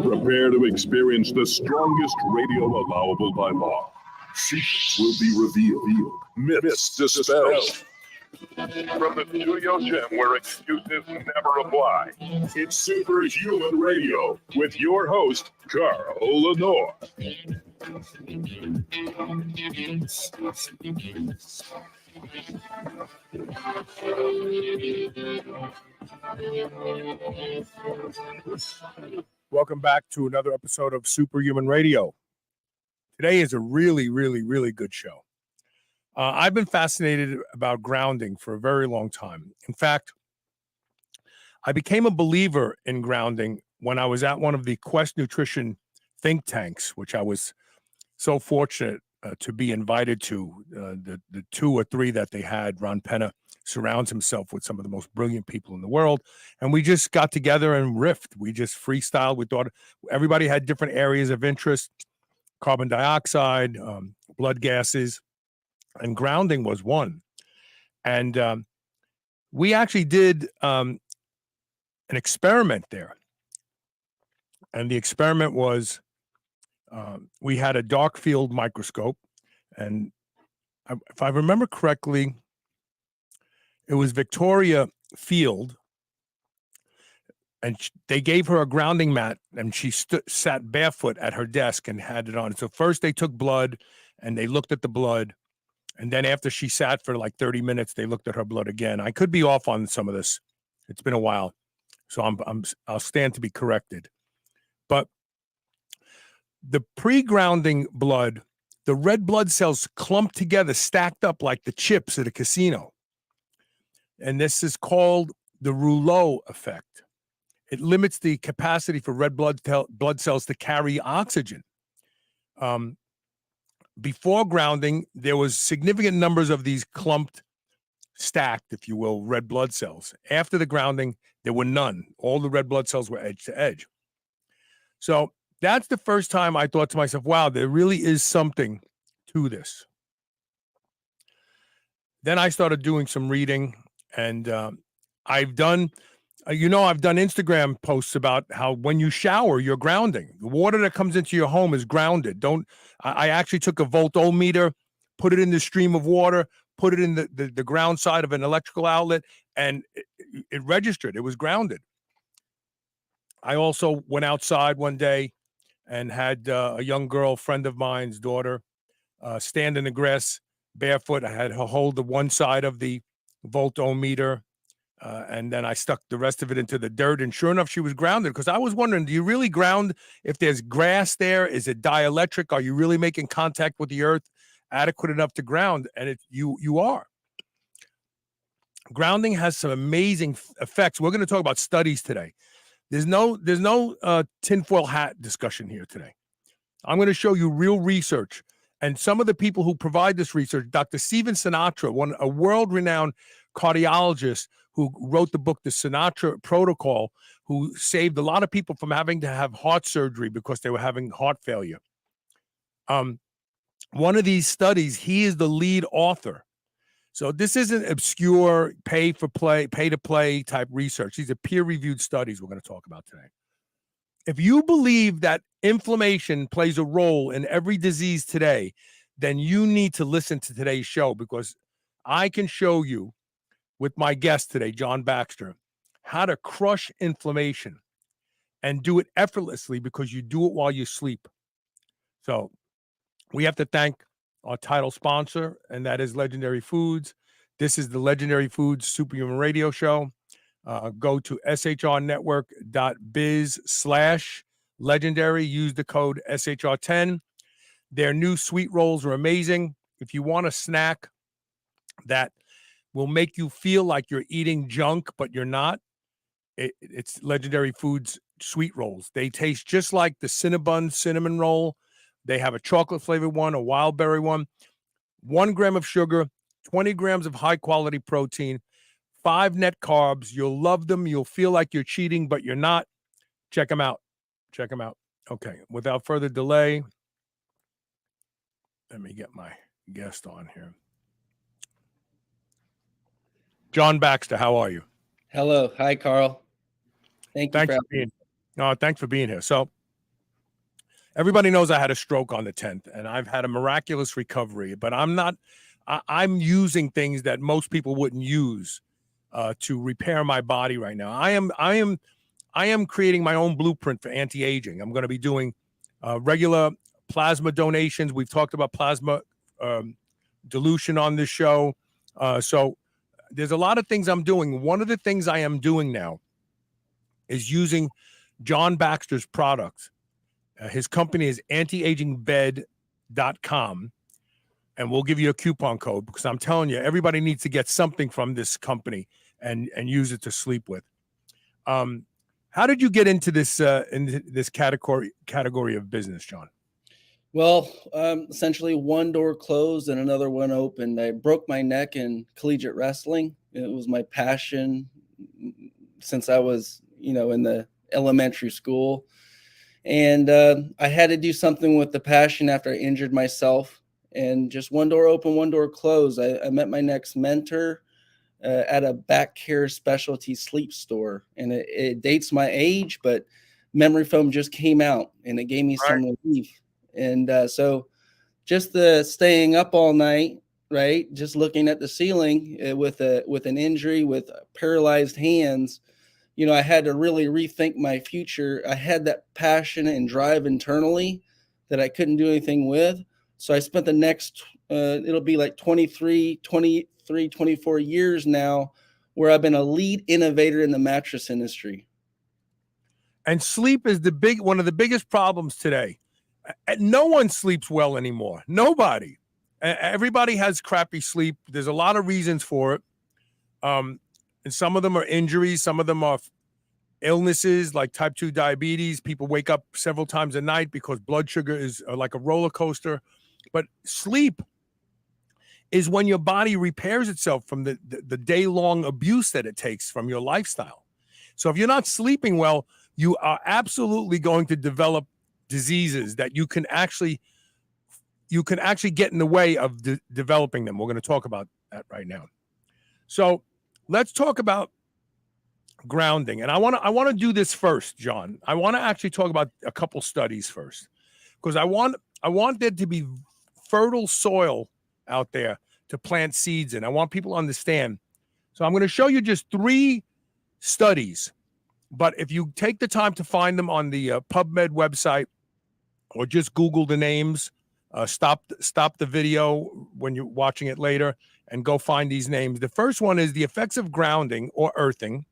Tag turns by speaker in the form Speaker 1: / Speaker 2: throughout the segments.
Speaker 1: Prepare to experience the strongest radio allowable by law. Secrets will be revealed, myths dispelled. From the studio gym where excuses never apply, it's Superhuman Radio with your host, Carl Lenore.
Speaker 2: Welcome back to another episode of Superhuman Radio. Today is a really, really, really good show. I've been fascinated about grounding for a very long time. In fact, I became a believer in grounding when I was at one of the Quest Nutrition think tanks, which I was so fortunate to be invited to. The 2 or 3 that they had, Ron Penna surrounds himself with some of the most brilliant people in the world. And we just got together and riffed. We just freestyled. We thought everybody had different areas of interest, carbon dioxide, blood gases, and grounding was one. And we actually did an experiment there. And the experiment was we had a dark field microscope. And if I remember correctly, it was Victoria Field, and they gave her a grounding mat, and she sat barefoot at her desk and had it on. So first they took blood, and they looked at the blood, and then after she sat for like 30 minutes, they looked at her blood again. I could be off on some of this. It's been a while, so I'll stand to be corrected. But the pre-grounding blood, the red blood cells clumped together, stacked up like the chips at a casino. And this is called the rouleau effect. It limits the capacity for red blood cells to carry oxygen. Before grounding, there was significant numbers of these clumped, stacked, if you will, red blood cells. After the grounding, there were none. All the red blood cells were edge to edge. So that's the first time I thought to myself, wow, there really is something to this. Then I started doing some reading. And I've done Instagram posts about how when you shower, you're grounding. The water that comes into your home is grounded. I actually took a voltometer, put it in the stream of water, put it in the ground side of an electrical outlet, and it registered. It was grounded. I also went outside one day and had a young girl, friend of mine's daughter, stand in the grass barefoot. I had her hold the one side of the voltometer, and then I stuck the rest of it into the dirt, and sure enough, she was grounded. Because I was wondering, do you really ground if there's grass there? Is it dielectric? Are you really making contact with the earth adequate enough to ground? And you are. Grounding has some amazing effects. We're going to talk about studies today. There's no tinfoil hat discussion here today. I'm going to show you real research. And some of the people who provide this research, Dr. Stephen Sinatra, a world-renowned cardiologist who wrote the book, The Sinatra Protocol, who saved a lot of people from having to have heart surgery because they were having heart failure. One of these studies, he is the lead author. So this isn't obscure pay-to-play type research. These are peer-reviewed studies we're going to talk about today. If you believe that inflammation plays a role in every disease today, then you need to listen to today's show, because I can show you with my guest today, John Baxter, how to crush inflammation and do it effortlessly because you do it while you sleep. So we have to thank our title sponsor, and that is Legendary Foods. This is the Legendary Foods Superhuman Radio Show. Go to shrnetwork.biz/legendary. Use the code SHR10. Their new sweet rolls are amazing. If you want a snack that will make you feel like you're eating junk, but you're not, it's Legendary Foods sweet rolls. They taste just like the Cinnabon cinnamon roll. They have a chocolate flavored one, a wild berry one, 1 gram of sugar, 20 grams of high quality protein, 5 net carbs. You'll love them. You'll feel like you're cheating, but you're not. Check them out. Check them out. Okay. Without further delay, let me get my guest on here. John Baxter, how are you?
Speaker 3: Hello. Hi, Carl. Thanks for
Speaker 2: being. No, thanks for being here. So everybody knows I had a stroke on the 10th, and I've had a miraculous recovery, but I'm using things that most people wouldn't use to repair my body right now. I am creating my own blueprint for anti-aging. I'm going to be doing regular plasma donations. We've talked about plasma dilution on this show. So there's a lot of things I'm doing. One of the things I am doing now is using John Baxter's products. His company is antiagingbed.com. And we'll give you a coupon code because I'm telling you, everybody needs to get something from this company and use it to sleep with. How did you get into this category of business, John?
Speaker 3: Well, essentially one door closed and another one opened. I broke my neck in collegiate wrestling. It was my passion since I was, in the elementary school. And I had to do something with the passion after I injured myself. And just one door open, one door closed. I met my next mentor at a back care specialty sleep store. And it dates my age, but memory foam just came out and it gave me some relief. And so just the staying up all night, right? Just looking at the ceiling with an injury, with paralyzed hands, I had to really rethink my future. I had that passion and drive internally that I couldn't do anything with. So I spent the next, it'll be like 23, 24 years now, where I've been a lead innovator in the mattress industry.
Speaker 2: And sleep is one of the biggest problems today. No one sleeps well anymore. Nobody. Everybody has crappy sleep. There's a lot of reasons for it. And some of them are injuries. Some of them are illnesses like type 2 diabetes. People wake up several times a night because blood sugar is like a roller coaster. But sleep is when your body repairs itself from the day-long abuse that it takes from your lifestyle. So if you're not sleeping well, you are absolutely going to develop diseases that you can actually get in the way of developing them. We're going to talk about that right now. So let's talk about grounding. And I want to do this first, John. I want to actually talk about a couple studies first, because I want there to be fertile soil out there to plant seeds in. I want people to understand. So I'm going to show you just 3 studies, but if you take the time to find them on the PubMed website, or just Google the names, stop the video when you're watching it later and go find these names. The first one is the effects of grounding or earthing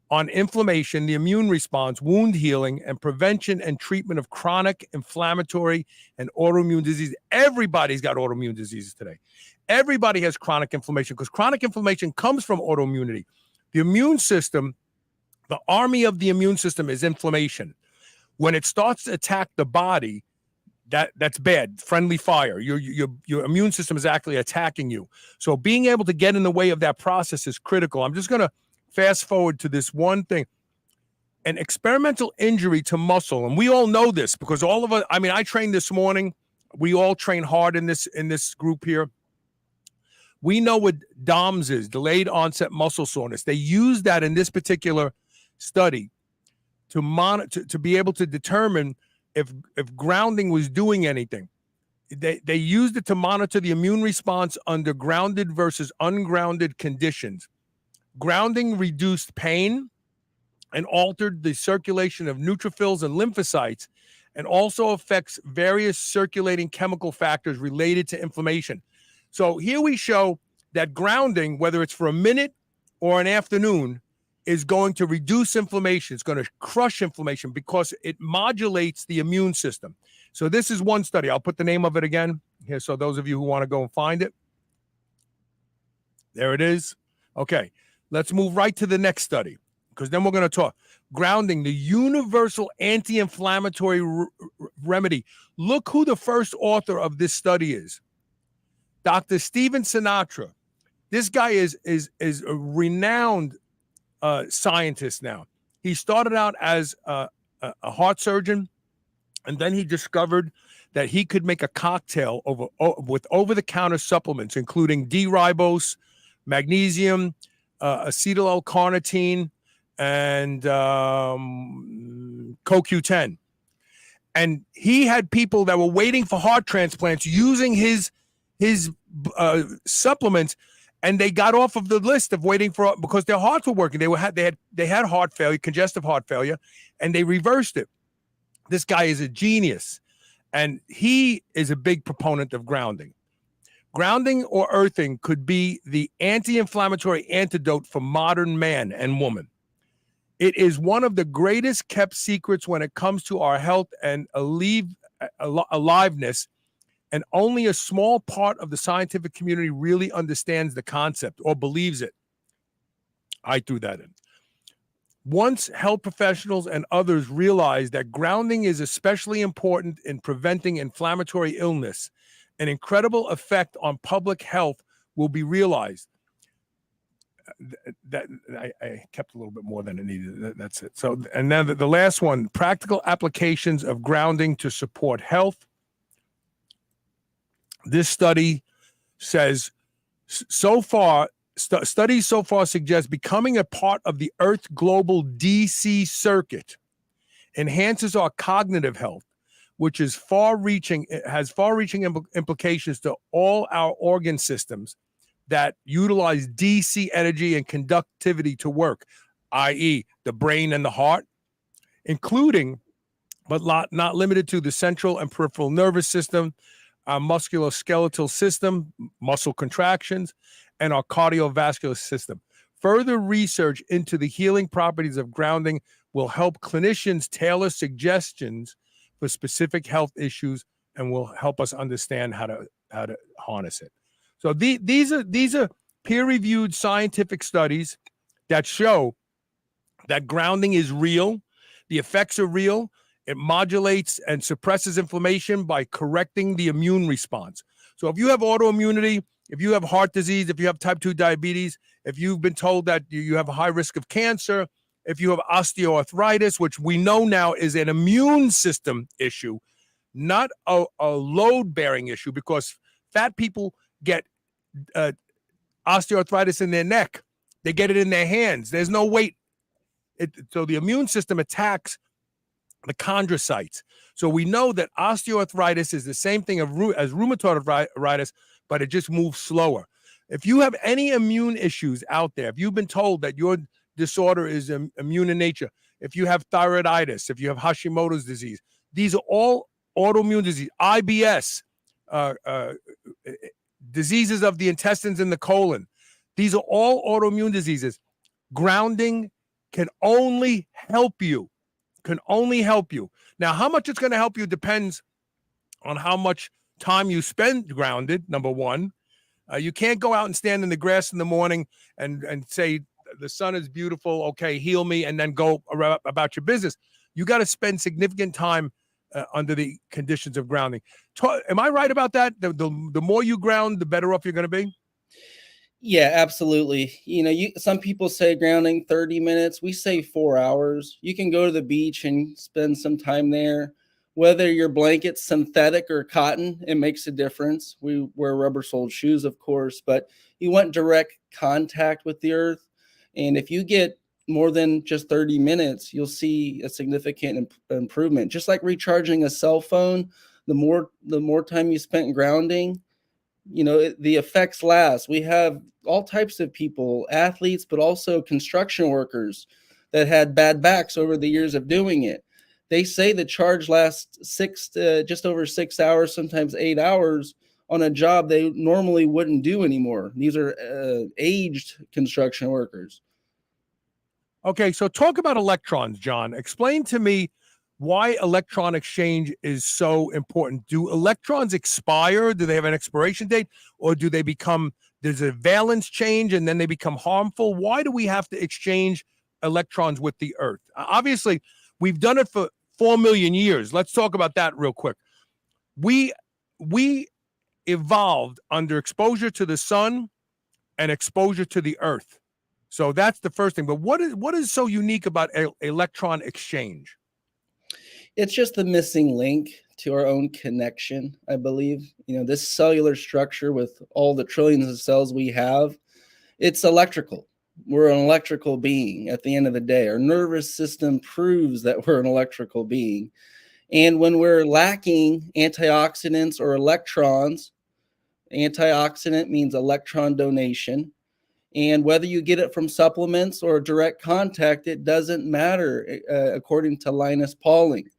Speaker 2: on inflammation, the immune response, wound healing, and prevention and treatment of chronic inflammatory and autoimmune disease. Everybody's got autoimmune diseases today. Everybody has chronic inflammation because chronic inflammation comes from autoimmunity. The immune system, the army of the immune system is inflammation. When it starts to attack the body, that's bad. Friendly fire. Your immune system is actually attacking you. So being able to get in the way of that process is critical. I'm just going to fast forward to this one thing. An experimental injury to muscle, and we all know this because all of us, I trained this morning. We all train hard in this group here. We know what DOMS is, delayed onset muscle soreness. They use that in this particular study to monitor, to be able to determine if grounding was doing anything. They used it to monitor the immune response under grounded versus ungrounded conditions. Grounding reduced pain and altered the circulation of neutrophils and lymphocytes, and also affects various circulating chemical factors related to inflammation. So here we show that grounding, whether it's for a minute or an afternoon, is going to reduce inflammation. It's going to crush inflammation because it modulates the immune system. So this is one study. I'll put the name of it again here, so those of you who want to go and find it. There it is. Okay, let's move right to the next study, because then we're going to talk. Grounding, the universal anti-inflammatory remedy. Look who the first author of this study is. Dr. Steven Sinatra. This guy is a renowned scientist now. He started out as a heart surgeon, and then he discovered that he could make a cocktail with over-the-counter supplements, including D-ribose, magnesium, acetyl L-carnitine, and CoQ10. And he had people that were waiting for heart transplants using his supplements, and they got off of the list of waiting for, because their hearts were working. They had heart failure, congestive heart failure, and they reversed it. This guy is a genius, and he is a big proponent of grounding. Grounding or earthing could be the anti-inflammatory antidote for modern man and woman. It is one of the greatest kept secrets when it comes to our health and aliveness, and only a small part of the scientific community really understands the concept or believes it. I threw that in. Once health professionals and others realize that grounding is especially important in preventing inflammatory illness, an incredible effect on public health will be realized. That I kept a little bit more than it needed. That's it. So, and then the last one, practical applications of grounding to support health. This study says studies so far suggest becoming a part of the Earth Global DC circuit enhances our cognitive health, which is has far-reaching implications to all our organ systems that utilize DC energy and conductivity to work, i.e. the brain and the heart, including, but not limited to, the central and peripheral nervous system, our musculoskeletal system, muscle contractions, and our cardiovascular system. Further research into the healing properties of grounding will help clinicians tailor suggestions for specific health issues and will help us understand how to harness it. So these are peer-reviewed scientific studies that show that grounding is real. The effects are real. It modulates and suppresses inflammation by correcting the immune response. So if you have autoimmunity, if you have heart disease, if you have type 2 diabetes, if you've been told that you have a high risk of cancer, if you have osteoarthritis, which we know now is an immune system issue, not a load-bearing issue, because fat people get osteoarthritis in their neck. They get it in their hands. There's no weight. So the immune system attacks the chondrocytes. So we know that osteoarthritis is the same thing as rheumatoid arthritis, but it just moves slower. If you have any immune issues out there, if you've been told that your disorder is immune in nature, if you have thyroiditis, if you have Hashimoto's disease, these are all autoimmune disease, IBS, diseases of the intestines and the colon. These are all autoimmune diseases. Grounding can only help you. Now, how much it's going to help you depends on how much time you spend grounded, number one. You can't go out and stand in the grass in the morning and say, the sun is beautiful, okay, heal me, and then go about your business. You got to spend significant time under the conditions of grounding. Am I right about that? The more you ground, the better off you're going to be?
Speaker 3: Yeah, absolutely. Some people say grounding 30 minutes. We say 4 hours. You can go to the beach and spend some time there. Whether your blanket's synthetic or cotton, it makes a difference. We wear rubber-soled shoes, of course, but you want direct contact with the earth. And if you get more than just 30 minutes, you'll see a significant improvement. Just like recharging a cell phone, the more time you spent grounding, the effects last. We have all types of people, athletes, but also construction workers that had bad backs over the years of doing it. They say the charge lasts just over 6 hours, sometimes 8 hours on a job they normally wouldn't do anymore. These are aged construction workers.
Speaker 2: Okay, so talk about electrons, John. Explain to me why electron exchange is so important. Do electrons expire? Do they have an expiration date? Or do they there's a valence change and then they become harmful? Why do we have to exchange electrons with the earth? Obviously, we've done it for 4 million years. Let's talk about that real quick. We evolved under exposure to the sun and exposure to the earth. So that's the first thing. But what is so unique about electron exchange?
Speaker 3: It's just the missing link to our own connection, I believe. This cellular structure with all the trillions of cells we have, it's electrical. We're an electrical being at the end of the day. Our nervous system proves that we're an electrical being. And when we're lacking antioxidants or electrons, antioxidant means electron donation. And whether you get it from supplements or direct contact, it doesn't matter, according to Linus Pauling.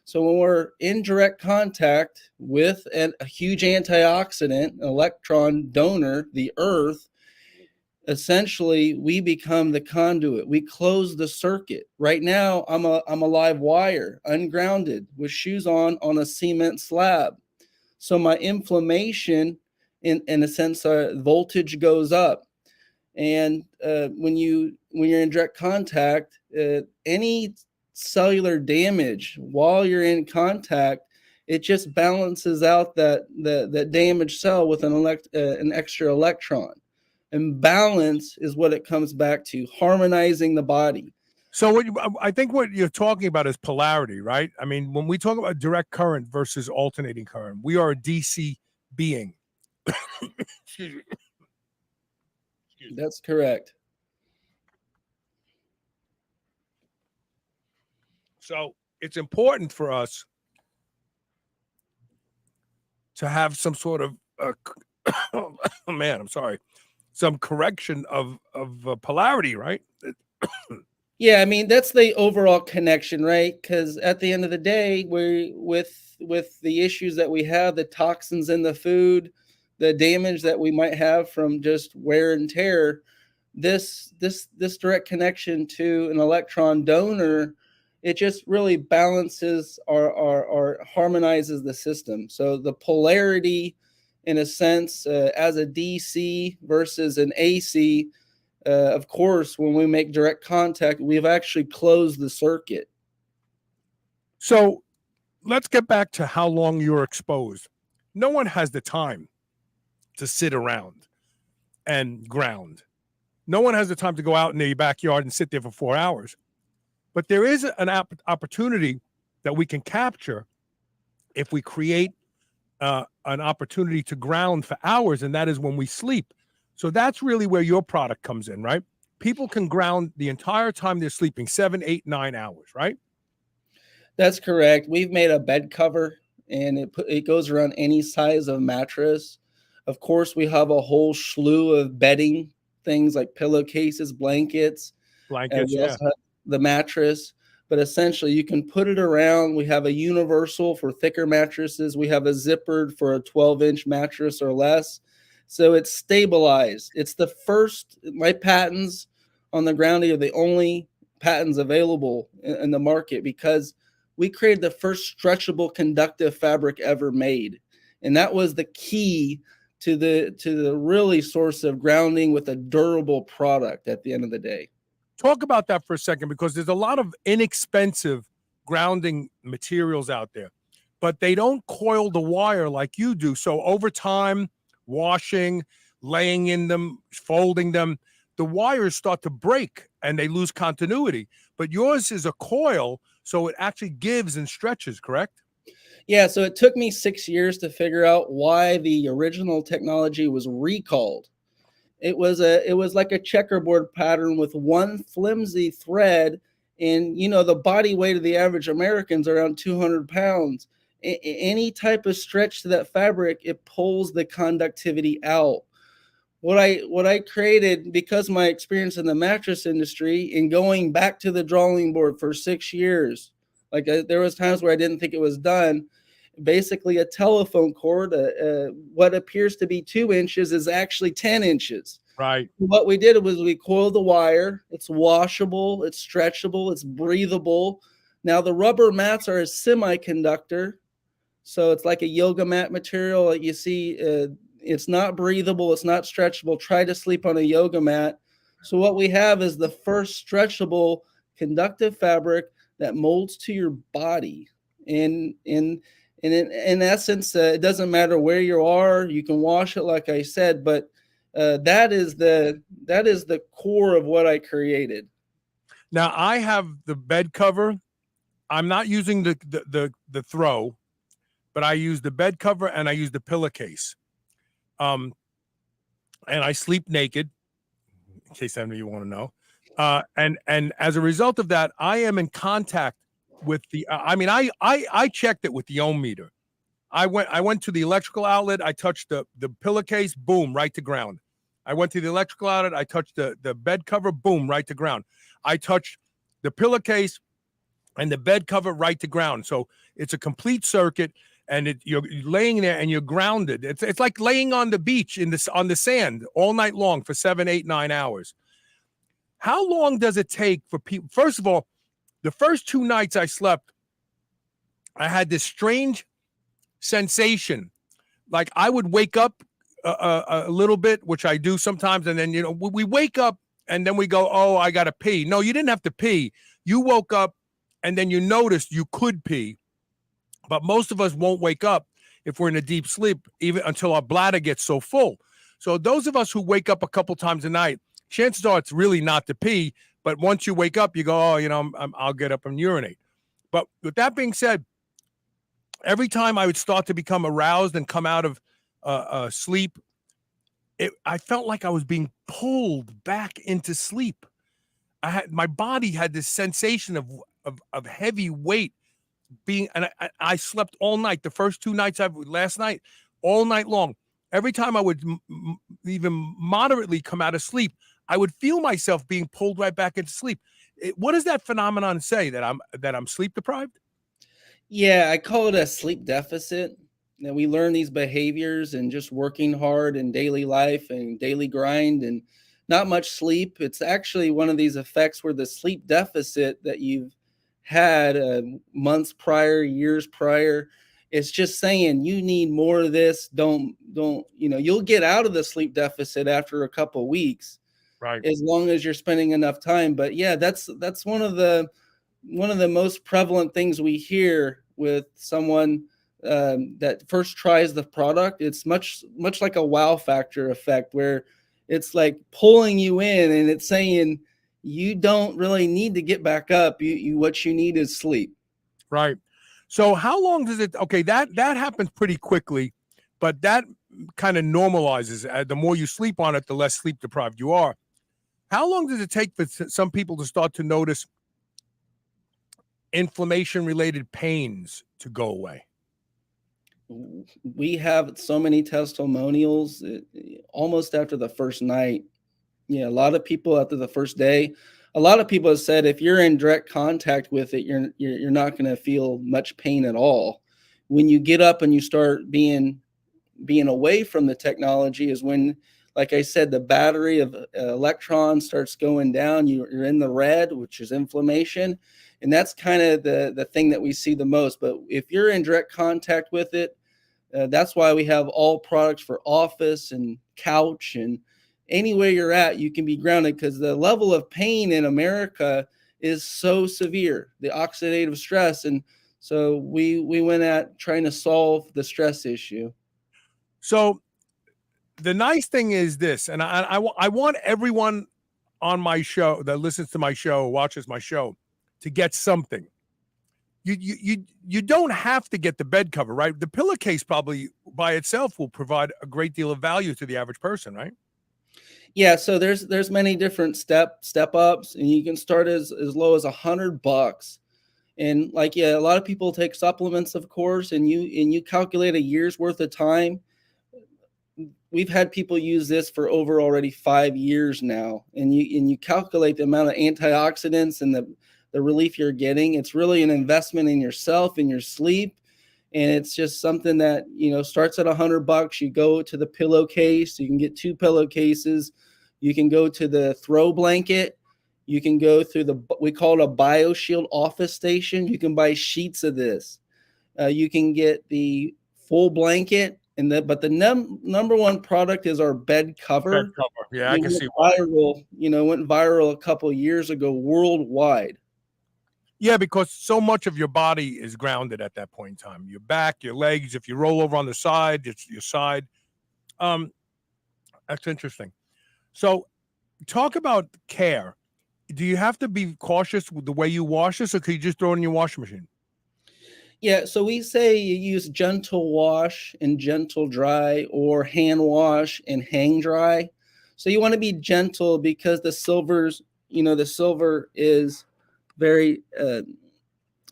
Speaker 3: So when we're in direct contact with a huge antioxidant, an electron donor, the earth, essentially we become the conduit. We close the circuit. Right now, I'm a live wire, ungrounded, with shoes on a cement slab. So my inflammation, in a sense, voltage goes up. And when you're in direct contact, any cellular damage while you're in contact, it just balances out that damaged cell with an extra electron. And balance is what it comes back to, harmonizing the body.
Speaker 2: So I think what you're talking about is polarity, right? I mean, when we talk about direct current versus alternating current, we are a DC being. Excuse me.
Speaker 3: That's correct.
Speaker 2: So it's important for us to have some sort of, oh man, I'm sorry, some correction of polarity, right?
Speaker 3: Yeah, I mean, that's the overall connection, right? Because at the end of the day, we with the issues that we have, the toxins in the food, the damage that we might have from just wear and tear, this direct connection to an electron donor, it just really balances or harmonizes the system. So the polarity, in a sense, as a DC versus an AC, of course, when we make direct contact, we've actually closed the circuit.
Speaker 2: So let's get back to how long you're exposed. No one has the time to sit around and ground. No one has the time to go out in their backyard and sit there for 4 hours. But there is an opportunity that we can capture if we create an opportunity to ground for hours, and that is when we sleep. So that's really where your product comes in, right? People can ground the entire time they're sleeping, 7, 8, 9 hours, right?
Speaker 3: That's correct. We've made a bed cover, and it goes around any size of mattress. Of course, we have a whole slew of bedding, things like pillowcases, blankets.
Speaker 2: Blankets,
Speaker 3: We also have the mattress, but essentially you can put it around. We have a universal for thicker mattresses. We have a zippered for a 12-inch mattress or less. So it's stabilized. It's the first, my patents on the grounding are the only patents available in the market, because we created the first stretchable conductive fabric ever made. And that was the key to the really source of grounding with a durable product at the end of the day.
Speaker 2: Talk about that for a second, because there's a lot of inexpensive grounding materials out there, but they don't coil the wire like you do. So over time, washing, laying in them, folding them, the wires start to break and they lose continuity. But yours is a coil, so it actually gives and stretches, correct?
Speaker 3: Yeah, so it took me 6 years to figure out why the original technology was recalled. It was like a checkerboard pattern with one flimsy thread, and the body weight of the average American's around 200 pounds. Any type of stretch to that fabric, it pulls the conductivity out. What I created, because of my experience in the mattress industry and going back to the drawing board for 6 years, there was times where I didn't think it was done. Basically, a telephone cord, what appears to be 2 inches is actually 10 inches.
Speaker 2: Right.
Speaker 3: What we did was we coiled the wire. It's washable, it's stretchable, it's breathable. Now the rubber mats are a semiconductor, so it's like a yoga mat material that you see. It's not breathable, it's not stretchable. Try to sleep on a yoga mat. So what we have is the first stretchable conductive fabric that molds to your body. And in essence, it doesn't matter where you are. You can wash it, like I said, but that is the core of what I created.
Speaker 2: Now I have the bed cover. I'm not using the throw, but I use the bed cover and I use the pillowcase. And I sleep naked, in case any of you want to know. And as a result of that, I am in contact with the. I checked it with the ohm meter. I went to the electrical outlet. I touched the pillowcase. Boom, right to ground. I went to the electrical outlet. I touched the bed cover. Boom, right to ground. I touched the pillowcase and the bed cover right to ground. So it's a complete circuit, and you're laying there and you're grounded. It's like laying on the beach on the sand all night long for 7, 8, 9 hours. How long does it take for people? First of all, the first 2 nights I slept, I had this strange sensation. Like I would wake up a little bit, which I do sometimes. And then, we wake up and then we go, oh, I got to pee. No, you didn't have to pee. You woke up and then you noticed you could pee. But most of us won't wake up if we're in a deep sleep, even until our bladder gets so full. So those of us who wake up a couple times a night, chances are it's really not to pee. But once you wake up, you go, oh, I'll get up and urinate. But with that being said, every time I would start to become aroused and come out of sleep, I felt like I was being pulled back into sleep. My body had this sensation of heavy weight and I slept all night. The first 2 nights, last night, all night long. Every time I would even moderately come out of sleep, I would feel myself being pulled right back into sleep. What does that phenomenon say? That I'm sleep deprived?
Speaker 3: Yeah, I call it a sleep deficit. That we learn these behaviors and just working hard in daily life and daily grind and not much sleep. It's actually one of these effects where the sleep deficit that you've had months prior, years prior, it's just saying you need more of this. Don't you'll get out of the sleep deficit after a couple weeks,
Speaker 2: Right.
Speaker 3: as long as you're spending enough time. But yeah, that's one of the most prevalent things we hear with someone that first tries the product. It's much like a wow factor effect, where it's like pulling you in and it's saying you don't really need to get back up. You what you need is sleep.
Speaker 2: Right. So how long does it? Okay, that happens pretty quickly, but that kind of normalizes. The more you sleep on it, the less sleep deprived you are. How long does it take for some people to start to notice inflammation-related pains to go away?
Speaker 3: We have so many testimonials almost after the first night. Yeah, a lot of people after the first day. A lot of people have said if you're in direct contact with it, you're not going to feel much pain at all. When you get up and you start being away from the technology is when, like I said, the battery of electrons starts going down. You're in the red, which is inflammation. And that's kind of the thing that we see the most. But if you're in direct contact with it, that's why we have all products for office and couch, and anywhere you're at, you can be grounded, because the level of pain in America is so severe, the oxidative stress. And so we went at trying to solve the stress issue.
Speaker 2: So the nice thing is this, and I want everyone on my show that listens to my show, watches my show, to get something. You don't have to get the bed cover, right? The pillowcase probably by itself will provide a great deal of value to the average person, right?
Speaker 3: Yeah, so there's many different step ups, and you can start as low as $100. And like, yeah, a lot of people take supplements, of course, and you calculate a year's worth of time. We've had people use this for over already 5 years now, and you calculate the amount of antioxidants and the relief you're getting. It's really an investment in yourself, in your sleep. And it's just something that, starts at $100. You go to the pillowcase, you can get 2 pillowcases. You can go to the throw blanket. You can go through we call it a BioShield office station. You can buy sheets of this. You can get the full blanket, but the number one product is our bed cover.
Speaker 2: Bed cover. Yeah, I
Speaker 3: It
Speaker 2: can
Speaker 3: went
Speaker 2: see why.
Speaker 3: viral, went viral a couple years ago worldwide.
Speaker 2: Yeah, because so much of your body is grounded at that point in time. Your back, your legs, if you roll over on the side, it's your side. That's interesting. So talk about care. Do you have to be cautious with the way you wash this, or can you just throw it in your washing machine?
Speaker 3: Yeah, so we say you use gentle wash and gentle dry, or hand wash and hang dry. So you want to be gentle because the silver is very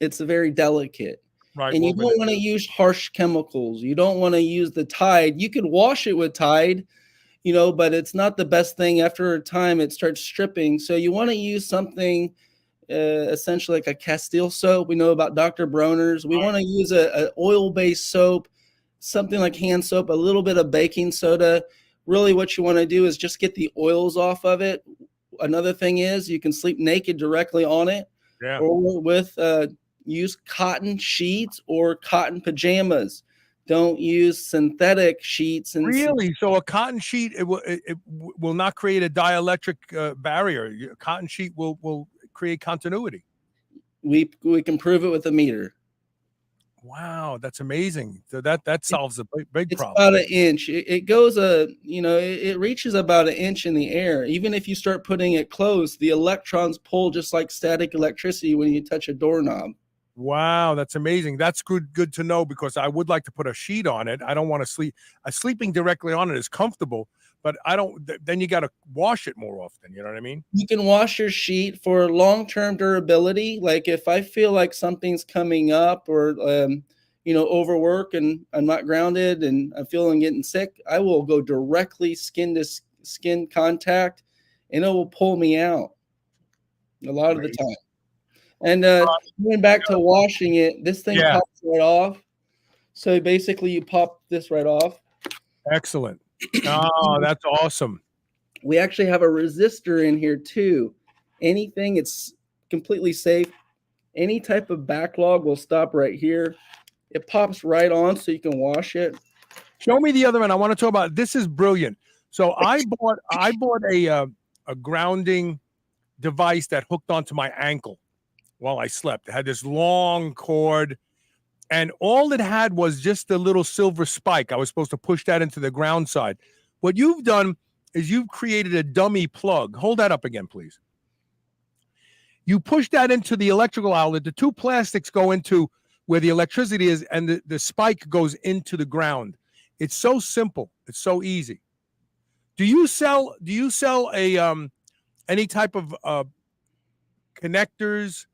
Speaker 3: it's very delicate.
Speaker 2: Right.
Speaker 3: And you
Speaker 2: woven
Speaker 3: don't
Speaker 2: in.
Speaker 3: want to use harsh chemicals. You don't want to use the Tide. You could wash it with Tide, but it's not the best thing. After a time, it starts stripping. So you want to use something essentially like a Castile soap. We know about Dr. Bronner's. We want to use a oil-based soap, something like hand soap, a little bit of baking soda. Really what you want to do is just get the oils off of it. Another thing is you can sleep naked directly on it,
Speaker 2: Yeah.
Speaker 3: or with use cotton sheets or cotton pajamas. Don't use synthetic sheets. And
Speaker 2: Really? So a cotton sheet, it will not create a dielectric barrier. A cotton sheet will create continuity.
Speaker 3: we can prove it with a meter.
Speaker 2: Wow, that's amazing. So that solves a big
Speaker 3: It's
Speaker 2: problem.
Speaker 3: about an inch. It goes it reaches about an inch in the air. Even if you start putting it close, the electrons pull just like static electricity when you touch a doorknob.
Speaker 2: Wow, that's amazing. That's good to know, because I would like to put a sheet on it. I don't want to sleep. Sleeping directly on it is comfortable, but I don't. Then you got to wash it more often. You know what I mean?
Speaker 3: You can wash your sheet for long-term durability. Like if I feel like something's coming up, or overwork and I'm not grounded and I'm feeling getting sick, I will go directly skin to skin contact, and it will pull me out a lot of the time. And going back to washing it, this thing pops right off. So basically you pop this right off.
Speaker 2: Excellent. Oh, that's awesome.
Speaker 3: We actually have a resistor in here too. Anything, it's completely safe. Any type of backlog will stop right here. It pops right on so you can wash it.
Speaker 2: Show me the other one. I want to talk about this. Is brilliant. So I bought a grounding device that hooked onto my ankle while I slept. It had this long cord, and all it had was just a little silver spike. I was supposed to push that into the ground side. What you've done is you've created a dummy plug. Hold that up again, please. You push that into the electrical outlet. The two plastics go into where the electricity is, and the spike goes into the ground. It's so simple. It's so easy. Do you sell a any type of connectors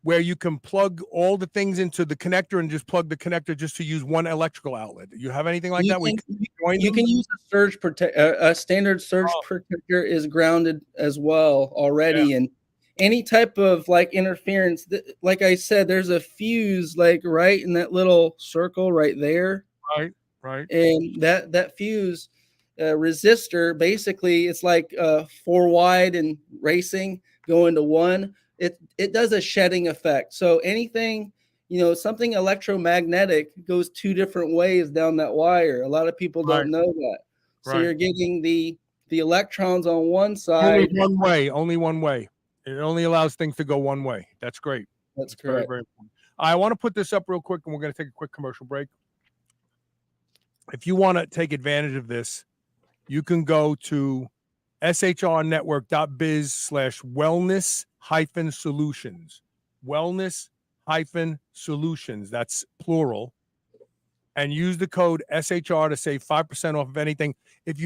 Speaker 2: where you can plug all the things into the connector and just plug the connector just to use one electrical outlet? Do you have anything like that?
Speaker 3: You can use a surge protector. A standard surge protector is grounded as well already. And any type of like interference, like I said, there's a fuse like right in that little circle right there.
Speaker 2: Right.
Speaker 3: And that fuse resistor, basically it's like 4 wide and racing going to 1. It does a shedding effect. So anything, something electromagnetic goes 2 different ways down that wire. A lot of people don't know that. So you're getting the electrons on one side.
Speaker 2: Only one way. It only allows things to go one way. That's great.
Speaker 3: That's correct.
Speaker 2: Very, very important. I want to put this up real quick, and we're going to take a quick commercial break. If you want to take advantage of this, you can go to shrnetwork.biz/wellness-solutions. Wellness-solutions. That's plural. And use the code SHR to save 5% off of anything. If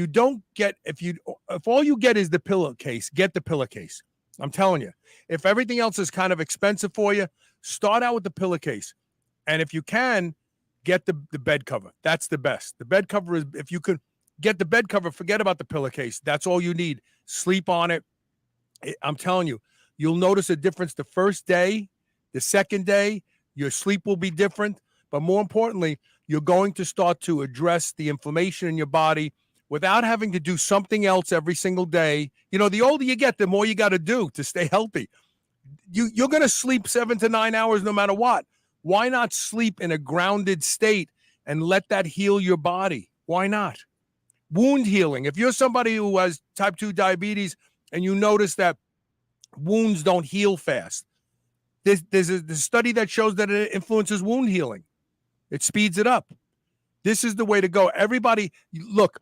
Speaker 2: all you get is the pillowcase, get the pillowcase. I'm telling you, if everything else is kind of expensive for you, start out with the pillowcase. And if you can, get the bed cover. That's the best. The bed cover is, if you could get the bed cover, forget about the pillowcase. That's all you need. Sleep on it. I'm telling you, you'll notice a difference the first day, the second day, your sleep will be different. But more importantly, you're going to start to address the inflammation in your body without having to do something else every single day. The older you get, the more you got to do to stay healthy. You're going to sleep 7 to 9 hours no matter what. Why not sleep in a grounded state and let that heal your body. Why not? Wound healing. If you're somebody who has type 2 diabetes and you notice that wounds don't heal fast, there's a study that shows that it influences wound healing. It speeds it up. This is the way to go. Everybody, look,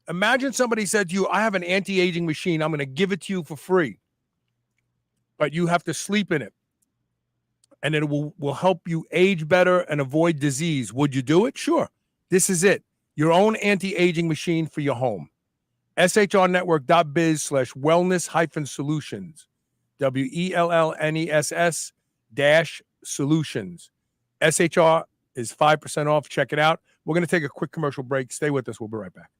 Speaker 2: imagine somebody said to you, I have an anti-aging machine. I'm going to give it to you for free. But you have to sleep in it. And it will help you age better and avoid disease. Would you do it? Sure. This is it. Your own anti-aging machine for your home. shrnetwork.biz/wellness-solutions. WELLNESS-solutions. SHR is 5% off. Check it out. We're going to take a quick commercial break. Stay with us. We'll be right back.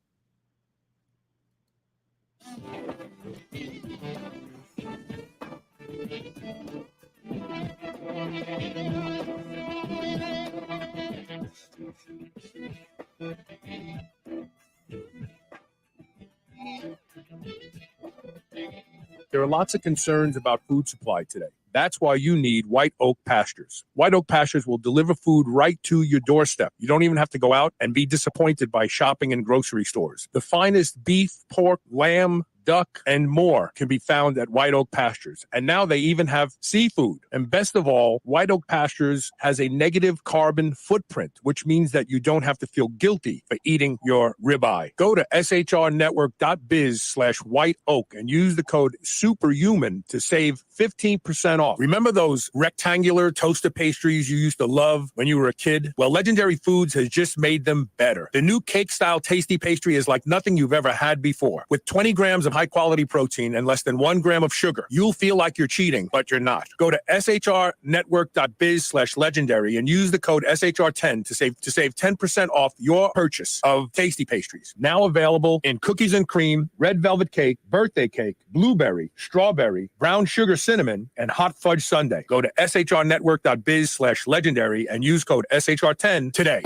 Speaker 2: There are lots of concerns about food supply today. That's why you need White Oak Pastures. White Oak Pastures will deliver food right to your doorstep. You don't even have to go out and be disappointed by shopping in grocery stores. The finest beef, pork, lamb, duck, and more can be found at White Oak Pastures. And now they even have seafood. And best of all, White Oak Pastures has a negative carbon footprint, which means that you don't have to feel guilty for eating your ribeye. Go to shrnetwork.biz/white oak and use the code SUPERHUMAN to save 15% off. Remember those rectangular toaster pastries you used to love when you were a kid? Well, Legendary Foods has just made them better. The new cake-style tasty pastry is like nothing you've ever had before. With 20 grams of high-quality protein and less than 1 gram of sugar, you'll feel like you're cheating, but you're not. Go to shrnetwork.biz/legendary and use the code SHR10 to save 10% off your purchase of tasty pastries. Now available in cookies and cream, red velvet cake, birthday cake, blueberry, strawberry, brown sugar cinnamon, and hot fudge sundae. Go to shrnetwork.biz/legendary and use code SHR10 today.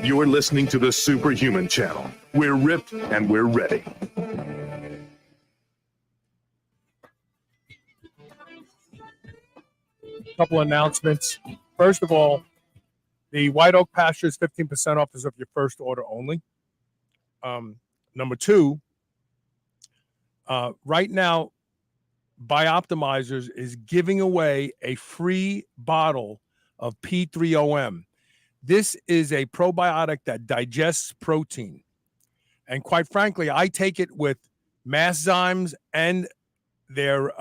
Speaker 1: You're listening to the Superhuman Channel. We're ripped and we're ready.
Speaker 2: Couple announcements. First of all, the White Oak Pastures 15% off is of your first order only. Number two, right now, Bioptimizers is giving away a free bottle of P3OM. This is a probiotic that digests protein. And quite frankly, I take it with Masszymes and their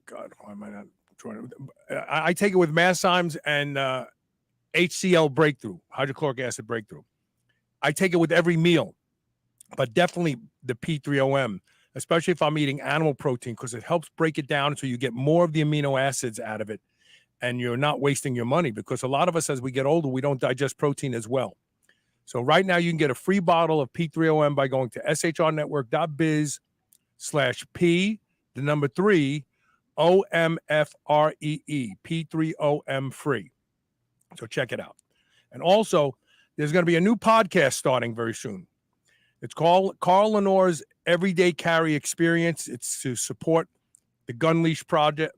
Speaker 2: God, why am I not trying to? I take it with Masszymes and HCl breakthrough, hydrochloric acid breakthrough. I take it with every meal, but definitely the P3OM, especially if I'm eating animal protein, because it helps break it down so you get more of the amino acids out of it, and you're not wasting your money, because a lot of us, as we get older, we don't digest protein as well. So right now you can get a free bottle of P3OM by going to shrnetwork.biz/P, the number 3, OMFREE, P3OM free. So check it out. And also, there's going to be a new podcast starting very soon. It's called Carl Lenore's Everyday Carry Experience. It's to support the Gunleash product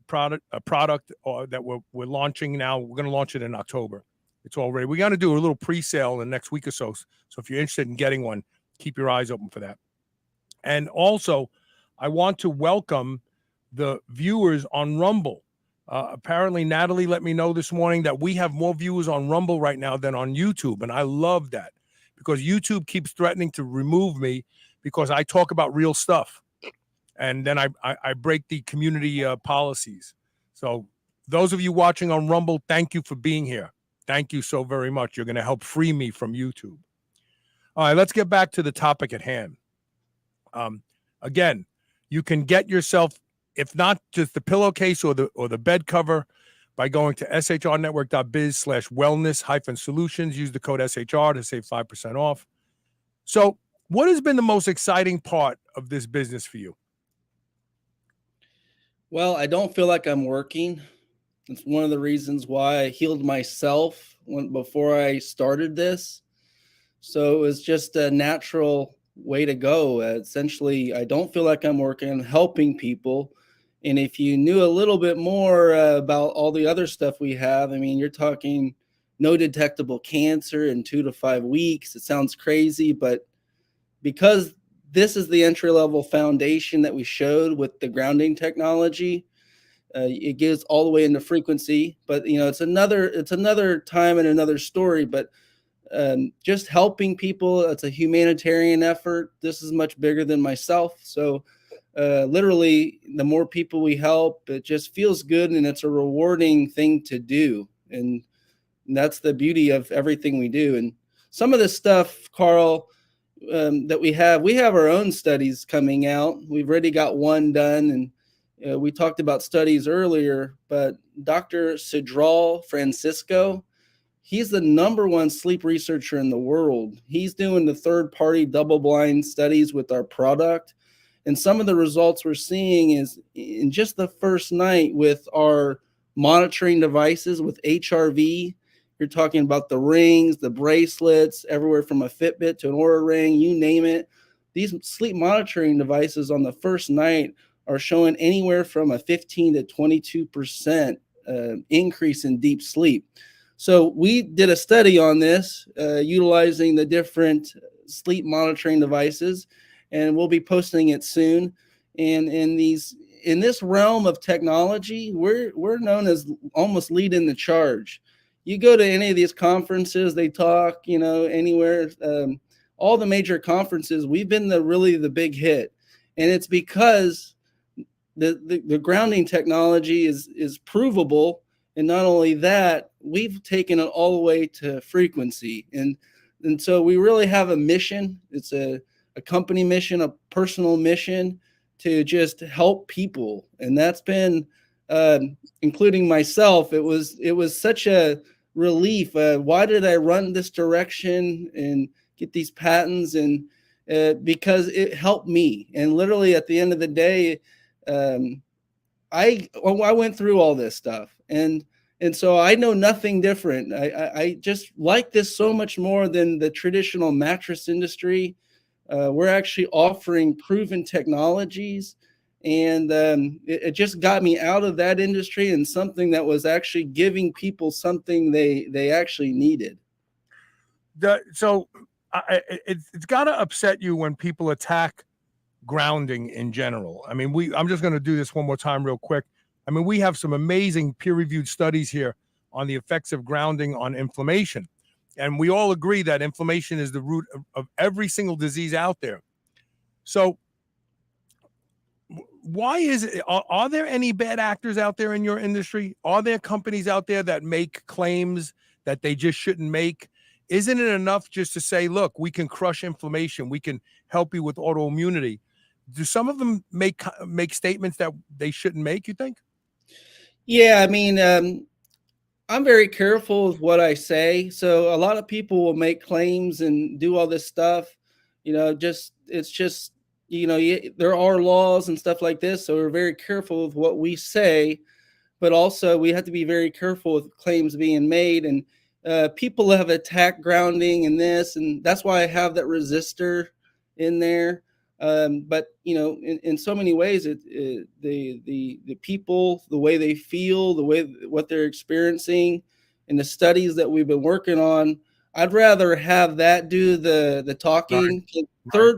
Speaker 2: that we're launching now. We're going to launch it in October. It's all ready. We're going to do a little pre-sale in the next week or so. So if you're interested in getting one, keep your eyes open for that. And also, I want to welcome the viewers on Rumble. Apparently, Natalie let me know this morning that we have more viewers on Rumble right now than on YouTube. And I love that, because YouTube keeps threatening to remove me because I talk about real stuff. And then I break the community policies. So those of you watching on Rumble, thank you for being here. Thank you so very much. You're going to help free me from YouTube. All right, let's get back to the topic at hand. Again, you can get yourself, if not just the pillowcase or the bed cover, by going to shrnetwork.biz/wellness-solutions. Use the code SHR to save 5% off. So what has been the most exciting part of this business for you?
Speaker 3: Well, I don't feel like I'm working. It's one of the reasons why I healed myself before I started this. So it was just a natural way to go. Essentially, I don't feel like I'm working, helping people. And if you knew a little bit more about all the other stuff we have, I mean, you're talking no detectable cancer in 2 to 5 weeks. It sounds crazy, but because this is the entry level foundation that we showed with the grounding technology, it gets all the way into frequency. But it's another time and another story. But just helping people, it's a humanitarian effort. This is much bigger than myself. So literally, the more people we help, it just feels good, and it's a rewarding thing to do. And that's the beauty of everything we do. And some of this stuff, Carl, that we have our own studies coming out. We've already got one done, and we talked about studies earlier, but Dr. Sidral Francisco, he's the #1 sleep researcher in the world. He's doing the third-party double-blind studies with our product. And some of the results we're seeing is in just the first night with our monitoring devices with HRV. You're talking about the rings, the bracelets, everywhere from a Fitbit to an Oura ring, you name it. These sleep monitoring devices on the first night are showing anywhere from a 15 to 22% increase in deep sleep. So we did a study on this utilizing the different sleep monitoring devices, and we'll be posting it soon. And in this realm of technology, we're known as almost leading the charge. You go to any of these conferences, they talk, anywhere, all the major conferences, we've been the big hit. And it's because the grounding technology is provable. And not only that, we've taken it all the way to frequency. And so we really have a mission. It's a company mission, a personal mission to just help people. And that's been, including myself, it was such a relief. Why did I run this direction and get these patents? And because it helped me. And literally at the end of the day, I went through all this stuff, and so I know nothing different. I just like this so much more than the traditional mattress industry. We're actually offering proven technologies, and it just got me out of that industry and something that was actually giving people something they actually needed.
Speaker 2: It's got to upset you when people attack grounding in general. I mean, I'm just going to do this one more time real quick. I mean, we have some amazing peer-reviewed studies here on the effects of grounding on inflammation. And we all agree that inflammation is the root of every single disease out there. So why is it, are there any bad actors out there in your industry? Are there companies out there that make claims that they just shouldn't make? Isn't it enough just to say, look, we can crush inflammation, we can help you with autoimmunity? Do some of them make statements that they shouldn't make, you think?
Speaker 3: Yeah, I mean, I'm very careful with what I say. So a lot of people will make claims and do all this stuff. It's just, there are laws and stuff like this. So we're very careful with what we say, but also we have to be very careful with claims being made. And people have attacked grounding and this, and that's why I have that resistor in there. But in so many ways, the people, the way they feel, what they're experiencing, and the studies that we've been working on, I'd rather have that do the talking. Right.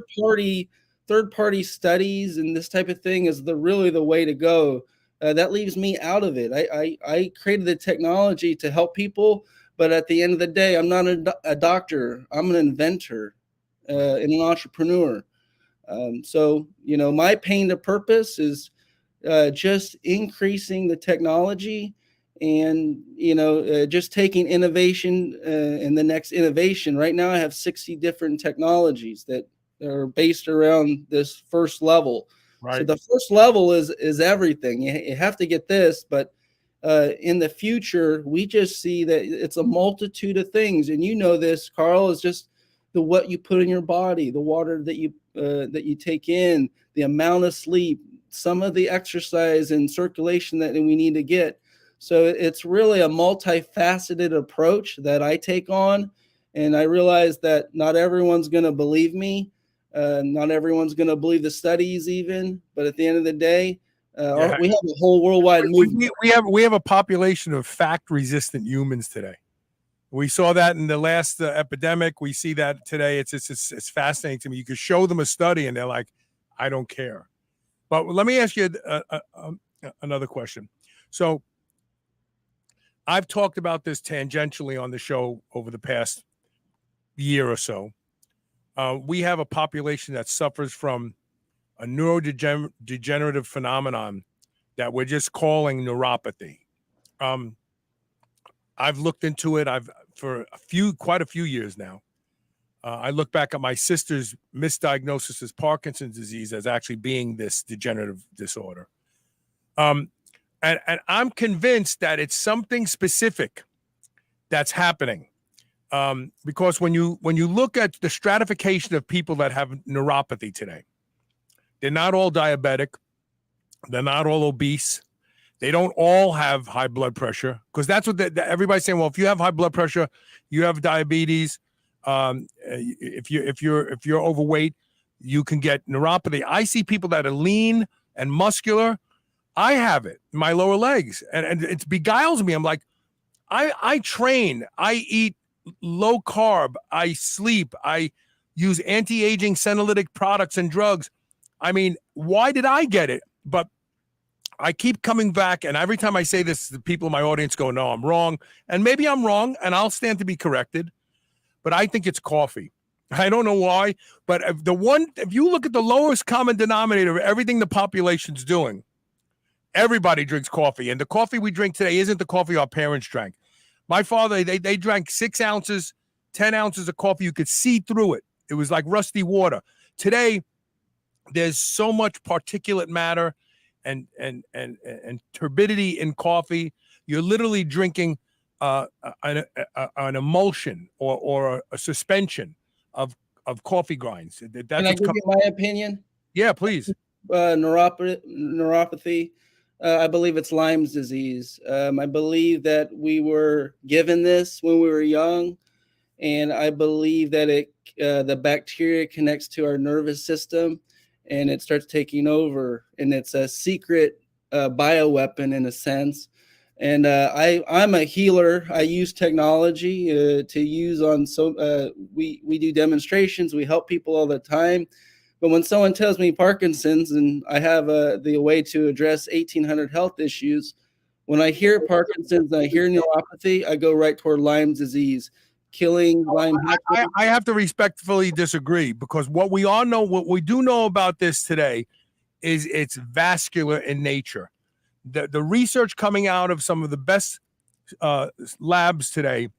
Speaker 3: Third party studies and this type of thing is really the way to go. That leaves me out of it. I created the technology to help people, but at the end of the day, I'm not a doctor. I'm an inventor and an entrepreneur. So my pain to purpose is just increasing the technology and just taking innovation and the next innovation. Right now I have 60 different technologies that are based around this first level. Right. So the first level is everything. You have to get this, but in the future we just see that it's a multitude of things. And this, Carl, is just what you put in your body, the water that you take in, the amount of sleep, some of the exercise and circulation that we need to get. So it's really a multifaceted approach that I take on. And I realize that not everyone's going to believe me. Not everyone's going to believe the studies even. But at the end of the day, We have a whole worldwide movement.
Speaker 2: We have a population of fact-resistant humans today. We saw that in the last epidemic. We see that today. It's fascinating to me. You could show them a study, and they're like, "I don't care." But let me ask you another question. So, I've talked about this tangentially on the show over the past year or so. We have a population that suffers from a neurodegenerative phenomenon that we're just calling neuropathy. I've looked into it. For quite a few years now. I look back at my sister's misdiagnosis as Parkinson's disease as actually being this degenerative disorder. And I'm convinced that it's something specific that's happening. Because when you look at the stratification of people that have neuropathy today, they're not all diabetic. They're not all obese. They don't all have high blood pressure, because that's what everybody's saying. Well, if you have high blood pressure, you have diabetes. If you're overweight, you can get neuropathy. I see people that are lean and muscular. I have it in my lower legs, and it beguiles me. I'm like, I train, I eat low carb, I sleep, I use anti-aging senolytic products and drugs. I mean, why did I get it? But I keep coming back, and every time I say this, the people in my audience go, "No, I'm wrong." And maybe I'm wrong, and I'll stand to be corrected. But I think it's coffee. I don't know why, but if you look at the lowest common denominator of everything the population's doing, everybody drinks coffee. And the coffee we drink today isn't the coffee our parents drank. My father, they drank 6 ounces, 10 ounces of coffee. You could see through it. It was like rusty water. Today, there's so much particulate matter and turbidity in coffee. You're literally drinking an emulsion or a suspension of coffee grinds. Can
Speaker 3: I give you my opinion?
Speaker 2: Yeah, please.
Speaker 3: Neuropathy. I believe it's Lyme's disease. I believe that we were given this when we were young, and I believe that the bacteria connects to our nervous system, and it starts taking over, and it's a secret bioweapon in a sense. And I'm a healer. I use technology to use on we do demonstrations. We help people all the time. But when someone tells me Parkinson's and I have the way to address 1,800 health issues, when I hear Parkinson's and I hear neuropathy, I go right toward Lyme's disease, killing Lyme.
Speaker 2: I have to respectfully disagree, because what we do know about this today is it's vascular in nature. The research coming out of some of the best labs today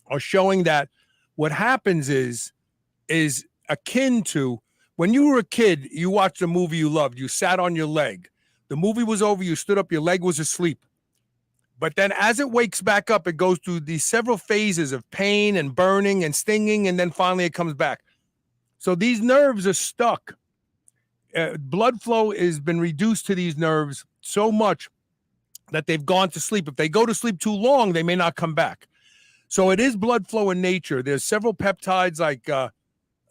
Speaker 2: are showing that what happens is akin to when you were a kid, you watched a movie you loved, you sat on your leg. The movie was over, you stood up, your leg was asleep. But then as it wakes back up, it goes through these several phases of pain and burning and stinging, and then finally it comes back. So these nerves are stuck. Blood flow has been reduced to these nerves so much that they've gone to sleep. If they go to sleep too long, they may not come back. So it is blood flow in nature. There's several peptides like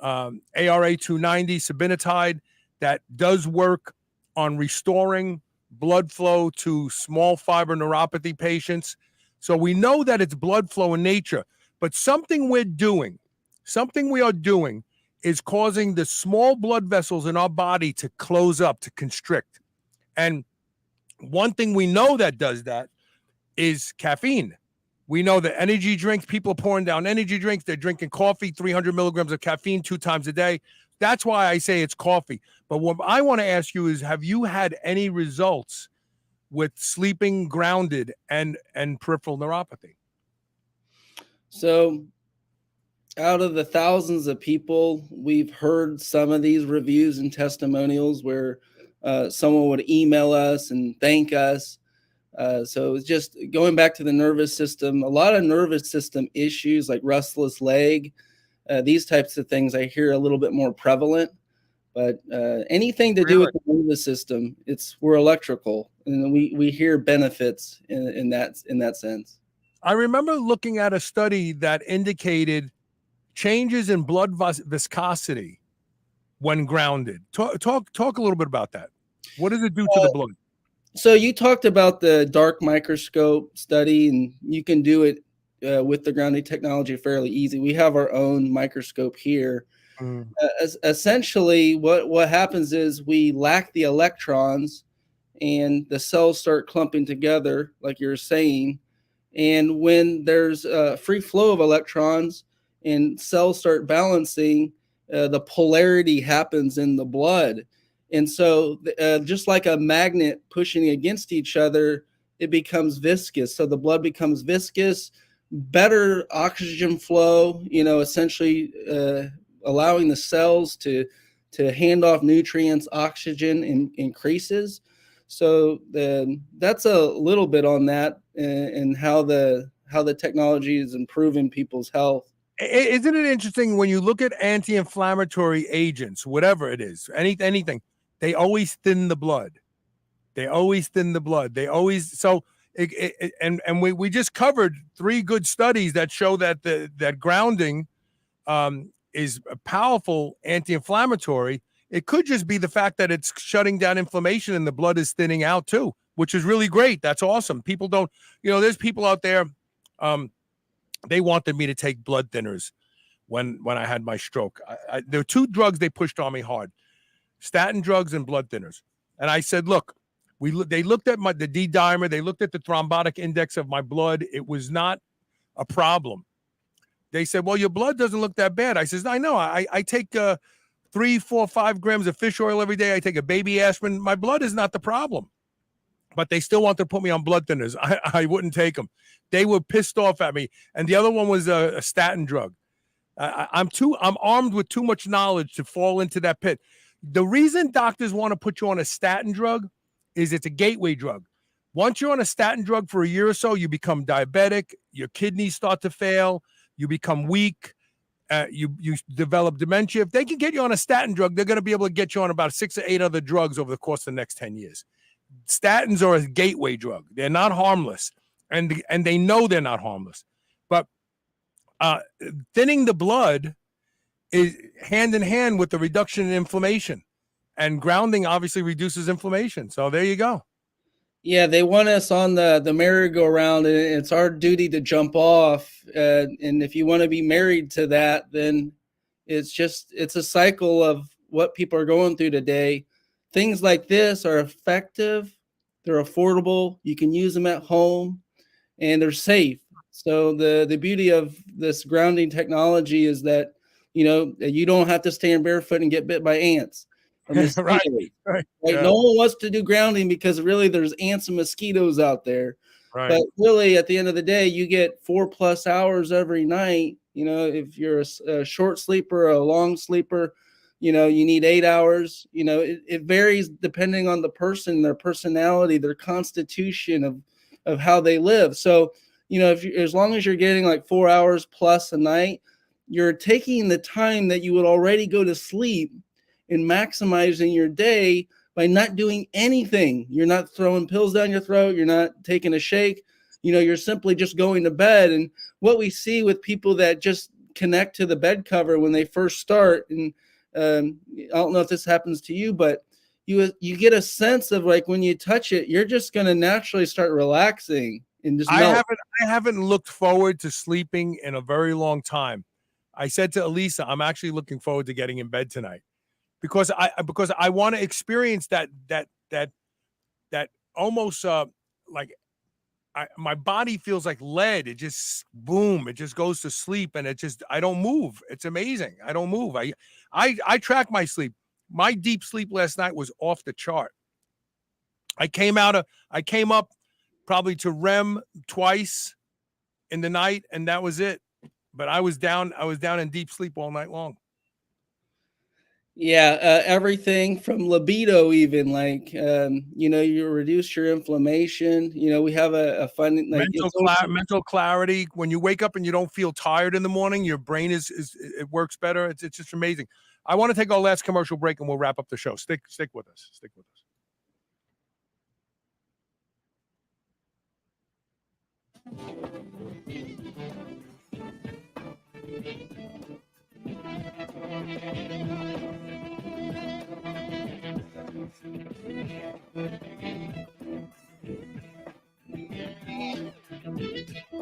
Speaker 2: ARA290, sabinitide, that does work on restoring blood flow to small fiber neuropathy patients. So we know that it's blood flow in nature, but something we are doing is causing the small blood vessels in our body to close up, to constrict. And one thing we know that does that is caffeine. We know that energy drinks, people are pouring down energy drinks. They're drinking coffee, 300 milligrams of caffeine 2 times a day. That's why I say it's coffee. But what I want to ask you is, have you had any results with sleeping grounded and peripheral neuropathy?
Speaker 3: So out of the thousands of people, we've heard some of these reviews and testimonials where someone would email us and thank us. So it's just going back to the nervous system, a lot of nervous system issues like restless leg, these types of things I hear a little bit more prevalent. But anything to do with the nervous system, we're electrical, and we hear benefits in that sense.
Speaker 2: I remember looking at a study that indicated changes in blood viscosity when grounded. Talk a little bit about that. What does it do to the blood?
Speaker 3: So you talked about the dark microscope study, and you can do it with the grounding technology fairly easy. We have our own microscope here.
Speaker 2: Mm.
Speaker 3: Essentially, what happens is we lack the electrons, and the cells start clumping together, like you're saying. And when there's a free flow of electrons and cells start balancing, the polarity happens in the blood. And so, just like a magnet pushing against each other, it becomes viscous. So the blood becomes viscous, better oxygen flow, essentially allowing the cells to hand off nutrients, oxygen increases. So that's a little bit on that, and how the technology is improving people's health.
Speaker 2: Isn't it interesting when you look at anti-inflammatory agents, whatever it is, anything, they always thin the blood. They always thin the blood. They always so. And we just covered 3 good studies that show that that grounding is a powerful anti-inflammatory. It could just be the fact that it's shutting down inflammation and the blood is thinning out too, which is really great. That's awesome. People don't, there's people out there. They wanted me to take blood thinners when I had my stroke. There were 2 drugs they pushed on me hard: statin drugs and blood thinners. And I said, look, they looked at the D dimer, they looked at the thrombotic index of my blood. It was not a problem. They said, well, your blood doesn't look that bad. I says, I know. I take 3, 4, 5 grams of fish oil every day. I take a baby aspirin. My blood is not the problem. But they still want to put me on blood thinners. I wouldn't take them. They were pissed off at me. And the other one was a statin drug. I'm armed with too much knowledge to fall into that pit. The reason doctors want to put you on a statin drug is it's a gateway drug. Once you're on a statin drug for a year or so, you become diabetic, your kidneys start to fail, you become weak, you develop dementia. If they can get you on a statin drug, they're going to be able to get you on about 6 or 8 other drugs over the course of the next 10 years. Statins are a gateway drug. They're not harmless, and they know they're not harmless. But thinning the blood is hand in hand with the reduction in inflammation, and grounding obviously reduces inflammation. So there you go.
Speaker 3: Yeah, they want us on the merry-go-round, and it's our duty to jump off. And if you want to be married to that, then it's a cycle of what people are going through today. Things like this are effective, they're affordable, you can use them at home, and they're safe. So the beauty of this grounding technology is that, you don't have to stand barefoot and get bit by ants or mosquitoes.
Speaker 2: Right.
Speaker 3: Yeah. No one wants to do grounding because really there's ants and mosquitoes out there.
Speaker 2: Right.
Speaker 3: But really, at the end of the day, you get 4+ hours every night. If you're a short sleeper or a long sleeper, you need 8 hours. It varies depending on the person, their personality, their constitution of how they live. So, as long as you're getting like 4 hours plus a night, you're taking the time that you would already go to sleep and maximizing your day by not doing anything. You're not throwing pills down your throat. You're not taking a shake. You're simply just going to bed. And what we see with people that just connect to the bed cover when they first start, and I don't know if this happens to you, but you get a sense of like when you touch it, you're just going to naturally start relaxing and just melt.
Speaker 2: I haven't looked forward to sleeping in a very long time. I said to Elisa, I'm actually looking forward to getting in bed tonight because I want to experience that almost like my body feels like lead. It just boom, it just goes to sleep, and I don't move. It's amazing. I don't move. I track my sleep. My deep sleep last night was off the chart. I came up probably to REM twice in the night, and that was it. But I was down in deep sleep all night long.
Speaker 3: Yeah, everything from libido, even like you reduce your inflammation. We have a fun like
Speaker 2: mental clarity. When you wake up and you don't feel tired in the morning, your brain it works better. It's just amazing. I want to take our last commercial break and we'll wrap up the show. Stick with us. Stick with us.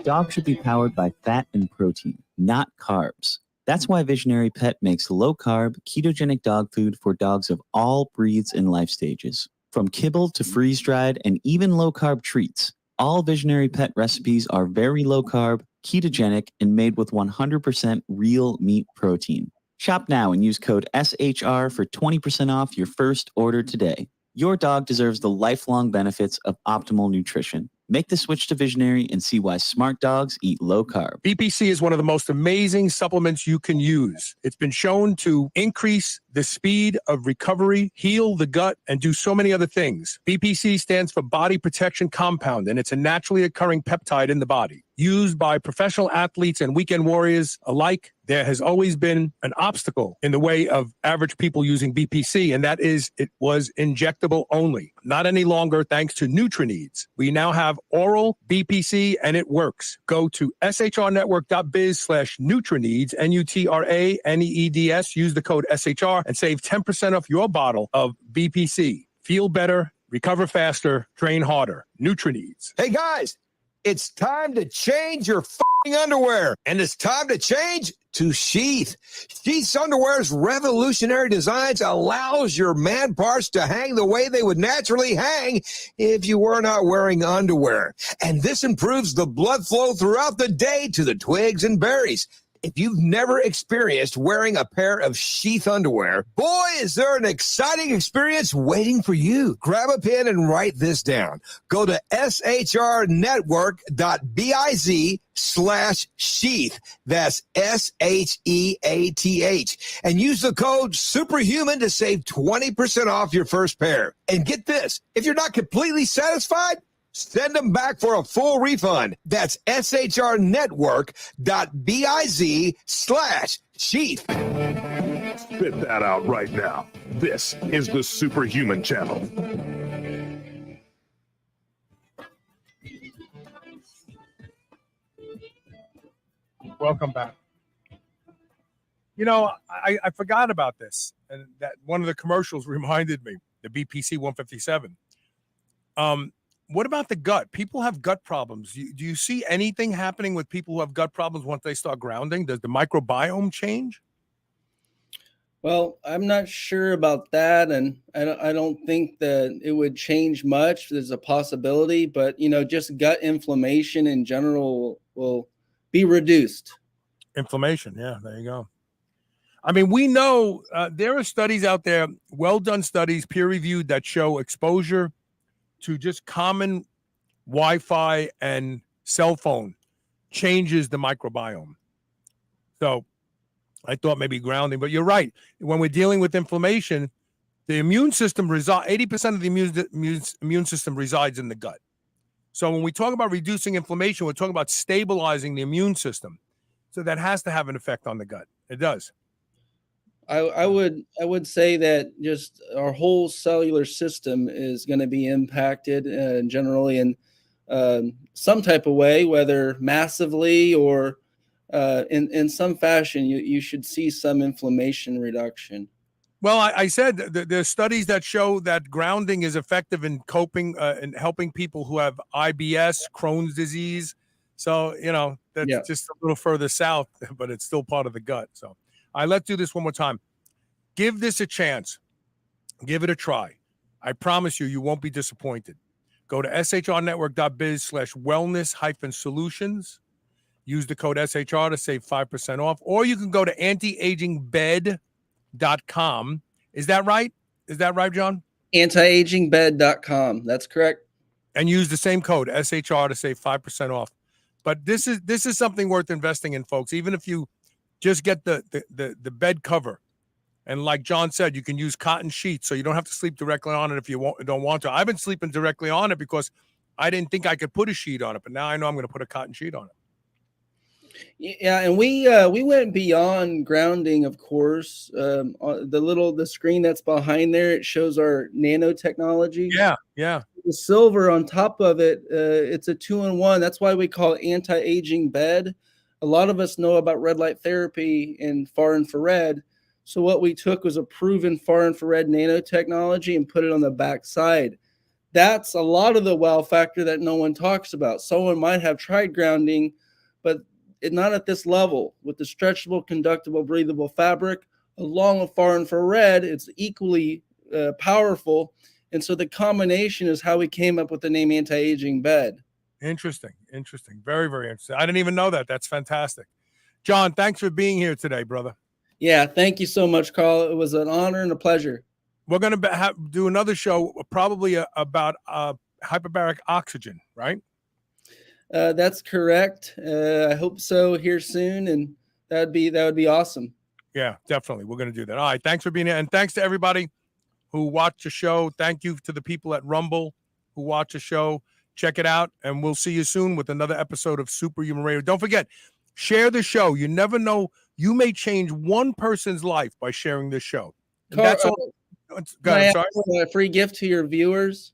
Speaker 4: dog should be powered by fat and protein, not carbs. That's why Visionary Pet makes low-carb, ketogenic dog food for dogs of all breeds and life stages. From kibble to freeze-dried and even low-carb treats, all Visionary Pet recipes are very low-carb, ketogenic, and made with 100% real meat protein. Shop now and use code SHR for 20% off your first order today. Your dog deserves the lifelong benefits of optimal nutrition. Make the switch to Visionary and see why smart dogs eat low carb.
Speaker 2: BPC is one of the most amazing supplements you can use. It's been shown to increase the speed of recovery, heal the gut, and do so many other things. BPC stands for Body Protection Compound, and it's a naturally occurring peptide in the body. Used by professional athletes and weekend warriors alike, there has always been an obstacle in the way of average people using BPC, and that is it was injectable only. Not any longer, thanks to NutriNeeds. We now have oral BPC, and it works. Go to shrnetwork.biz/NutriNeeds, NutraNeeds. Use the code SHR and save 10% off your bottle of BPC. Feel better, recover faster, train harder. NutriNeeds.
Speaker 5: Hey guys, it's time to change your f***ing underwear, and it's time to change to Sheath. Sheath's underwear's revolutionary designs allows your man parts to hang the way they would naturally hang if you were not wearing underwear. And this improves the blood flow throughout the day to the twigs and berries. If you've never experienced wearing a pair of Sheath underwear, boy, is there an exciting experience waiting for you. Grab a pen and write this down. Go to shrnetwork.biz/sheath. That's SHEATH. And use the code SUPERHUMAN to save 20% off your first pair. And get this, if you're not completely satisfied, send them back for a full refund. That's shrnetwork.biz/sheath.
Speaker 1: Spit that out right now. This is the Superhuman Channel.
Speaker 2: Welcome back. You know, I forgot about this, and that one of the commercials reminded me, the BPC 157. What about the gut? People have gut problems. Do you see anything happening with people who have gut problems once they start grounding? Does the microbiome change?
Speaker 3: Well, I'm not sure about that, and I don't think that it would change much. There's a possibility, but just gut inflammation in general will be reduced.
Speaker 2: Inflammation, yeah, there you go. I mean, we know there are studies out there, well-done studies, peer-reviewed, that show exposure to just common Wi-Fi and cell phone changes the microbiome. So I thought maybe grounding, but you're right. When we're dealing with inflammation, the immune system 80% of the immune system resides in the gut. So when we talk about reducing inflammation, we're talking about stabilizing the immune system. So that has to have an effect on the gut. It does.
Speaker 3: I would say that just our whole cellular system is going to be impacted generally in some type of way, whether massively or in some fashion. You should see some inflammation reduction.
Speaker 2: Well, I said there's studies that show that grounding is effective in coping and helping people who have IBS, Crohn's disease. So, that's just a little further south, but it's still part of the gut. So let's do this one more time. Give this a chance. Give it a try. I promise you won't be disappointed. Go to shrnetwork.biz/wellness-solutions. Use the code SHR to save 5% off. Or you can go to antiagingbed.com. Is that right? Is that right, John?
Speaker 3: Antiagingbed.com. That's correct.
Speaker 2: And use the same code SHR to save 5% off. But this is something worth investing in, folks. Even if you just get the bed cover, and like John said, you can use cotton sheets, so you don't have to sleep directly on it if you don't want to. I've been sleeping directly on it because I didn't think I could put a sheet on it, but now I know I'm going to put a cotton sheet on it.
Speaker 3: Yeah, and we went beyond grounding, of course. The screen that's behind there, it shows our nanotechnology.
Speaker 2: Yeah.
Speaker 3: The silver on top of it, it's a 2-in-1. That's why we call it anti-aging bed. A lot of us know about red light therapy and far infrared. So what we took was a proven far infrared nanotechnology and put it on the back side. that's a lot of the wow factor that no one talks about. Someone might have tried grounding, but not at this level. With the stretchable, conductible, breathable fabric, along with far infrared, it's equally powerful. And so the combination is how we came up with the name anti-aging bed.
Speaker 2: Interesting. Very, very interesting. I didn't even know that. That's fantastic. John, thanks for being here today, brother.
Speaker 3: Yeah, thank you so much, Carl. It was an honor and a pleasure.
Speaker 2: We're going to do another show probably about hyperbaric oxygen, right?
Speaker 3: That's correct. I hope so here soon, and that would be awesome.
Speaker 2: Yeah, definitely. We're going to do that. All right. Thanks for being here. And thanks to everybody who watched the show. Thank you to the people at Rumble who watch the show. Check it out. And we'll see you soon with another episode of Superhuman Radio. Don't forget, share the show. You never know. You may change one person's life by sharing this show. And that's all. Go ahead, I'm sorry.
Speaker 3: A free gift to your viewers.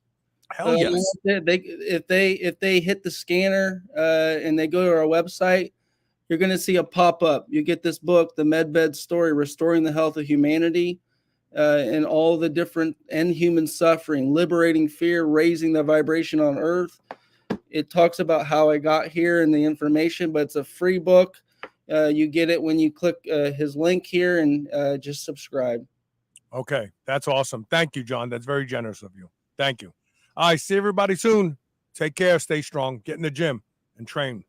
Speaker 2: Hell yes.
Speaker 3: If they hit the scanner and they go to our website, you're going to see a pop-up. You get this book, The Medbed Story, Restoring the Health of Humanity, and all the different end human suffering, liberating fear, raising the vibration on earth. It talks about how I got here and the information, but it's a free book. You get it when you click his link here and just subscribe.
Speaker 2: Okay, that's awesome. Thank you, John. That's very generous of you. Thank you. All right, see everybody soon. Take care, stay strong, get in the gym and train.